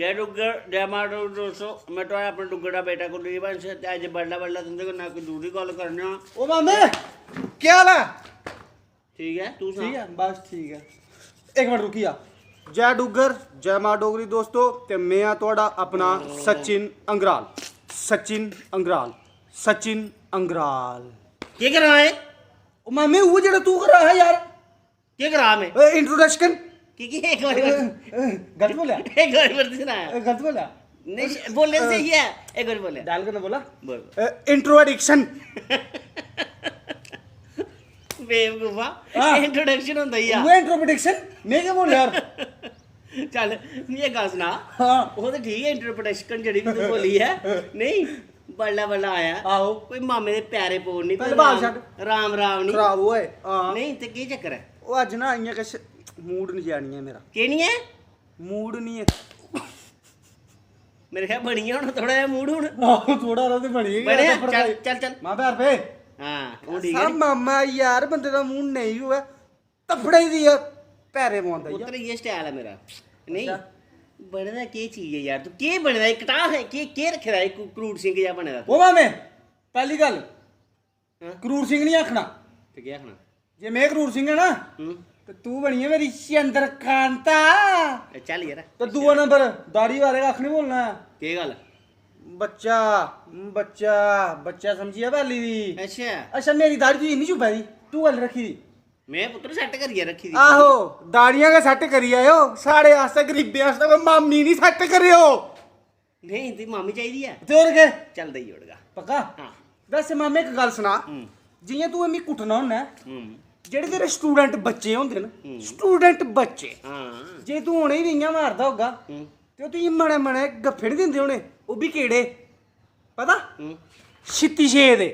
जय डुग्गर जय माता दोस्तों मैं तो अपने डुग्गर का बेटा कुलदीप वंश ते अज बड़ला बड़ला तुंदे को ना कोई दूरी गल करना। ओ मामे क्या हाल है? ठीक है तू ठीक है बस ठीक है। एक मिनट रुकिया। जय डुग्गर जय मां डोगरी दोस्तों ते मैं आ तुहाडा अपना सचिन अंगराल। सचिन अंगराल सचिन अंगराल क्या कर रहा है? ओ मामे वो जेड़ा तू कर रहा है यार। क्या कर रहा मैं? इंट्रोडक्शन की एक बार गलत बोला। एक बार फिर सुनाया गलत बोला नहीं बोलने से ही है। एक बार बोले डाल के ना बोला। बोल इंट्रोडक्शन बेवकूफा हाँ। इंट्रोडक्शन होता ही वो इंट्रोडक्शन मैं क्या बोल यार। चल ये गल सुना। हाँ वो तो ठीक है इंट्रोडक्शन जड़ी भी तू बोली है नहीं बल्ला बल्ला आया आओ कोई मामे दे प्यारे पोड़ नहीं पहले बाल छੱਡ। राम राम नहीं खराब होए हां नहीं ते की चक्कर है? ਉਹ ਅੱਜ ਨਾ ਆਈਆਂ ਕੁਛ ਮੂਡ ਨਹੀਂ ਜਾਣੀ ਹੈ ਮੇਰਾ। की नहीं है ਮੂਡ ਨਹੀਂ ਹੈ। मेरे ख्याल बनी है हुन थोड़ा जिहा मूड हुन ਆਹੋ ਥੋੜਾ ਤਾਂ ਤੇ ਬਣੀ ਗਈ बने चल चल चल ਮਾਂ ਪਿਆਰ ਫੇ हां हुन ठीक है ਸਾ ਮਾਮਾ ਯਾਰ ਬੰਦੇ ਦਾ ਮੂਡ ਨਹੀਂ ਹੋਇਆ ਤਫੜੇ ਦੀ ਆ ਪੈਰੇ ਪਾਉਂਦਾ ਯਾਰ। उतर ये स्टाइल है मेरा नहीं बनदा की चीज है यार तू की बनदा एक कटा है की रखे दा एक क्रूड सिंह या बने दा ਉਹ ਮਾਮੇ ਪਹਿਲੀ ਗੱਲ ਹਾਂ। ਕਰੂਰ ਸਿੰਘ ਨਹੀਂ ਆਖਣਾ। ते क्या खाना ਜੇ ਮੈਂ ਕਰੂਰ ਸਿੰਘ ਹੈ ਨਾ ਤੇ ਤੂੰ ਬਣੀ ਹੈ ਮੇਰੀ ਚੰਦਰਕਾਂਤਾ। चल यार ਤੇ ਦੂਆ ਨੰਬਰ ਦਾੜੀ ਬਾਰੇ ਕੱਖ ਨਹੀਂ ਬੋਲਣਾ। की गल ਬੱਚਾ ਬੱਚਾ ਬੱਚਾ ਸਮਝਿਆ ਵਾਲੀ ਦੀ। अच्छा ਅੱਛਾ ਮੇਰੀ ਦਾੜੀ ਤੂੰ ਇੰਨੀ ਚੁੱਪਾ ਦੀ ਤੂੰ ਗੱਲ ਰੱਖੀ ਦੀ। मैं पुत्र सेट करिए रखी दी ਆਹੋ ਦਾੜੀਆਂ ਦਾ ਸੈੱਟ ਕਰੀ ਆਇਓ ਸਾਡੇ ਵਾਸਤੇ ਗਰੀਬਿਆਂ ਵਾਸਤੇ ਕੋਈ ਮਾਮੀ ਨਹੀਂ ਸੈੱਟ ਕਰਿਓ। नहीं ती मामी चाहिए है ਤੇ ਹੋਰ ਕੇ चल दई उड़गा ਪੱਕਾ। हाँ ਵੈਸੇ ਮਾਮੇ ਇੱਕ ਗੱਲ ਸੁਣਾ ਜਿਵੇਂ ਤੂੰ ਐਵੇਂ ਕੁੱਟਣਾ ਹੁੰਦਾ ਜਿਹੜੇ ਤੇਰੇ ਸਟੂਡੈਂਟ ਬੱਚੇ ਹੁੰਦੇ ਨੇ ਸਟੂਡੈਂਟ ਬੱਚੇ हाँ ਜੇ ਤੂੰ ਹੁਣੇ ਹੀ ਰਹੀਆਂ ਮਾਰਦਾ ਹੋਗਾ ਤੇ ਉਹ ਤੁਸੀਂ ਮਣੇ ਮਣੇ ਗੱਫੇ ਨਹੀਂ ਦਿੰਦੇ ਹੋਣੇ ਉਹ ਵੀ ਕਿਹੜੇ ਪਤਾ ਛਿੱਤੀ ਛੇ ਦੇ।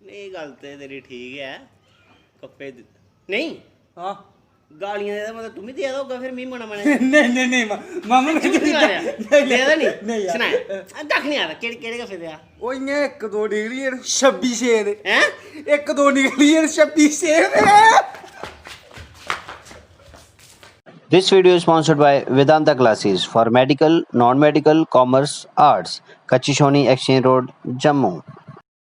नहीं गल ते तेरी ठीक है कप्पे नहीं ਹਾਂ गालियां दे मतलब तुम ही दे दोगा फिर मी मना मना ਨਹੀਂ ਨਹੀਂ ਮਾਮਾ ਮੈਂ दे दा नहीं नहीं यार। सुना दख नहीं आता केड़े केड़े कफे दे ਉਹ ਇੰਨੇ ਇੱਕ ਦੋ ਨਿਕਲੀ 26 ਛੇ ਦੇ। हैं ਇੱਕ ਦੋ ਨਿਕਲੀ 26 ਛੇ ਦੇ। This video is sponsored by Vedanta Classes for medical, non-medical, commerce, arts, Kachishoni Exchange Road, Jammu.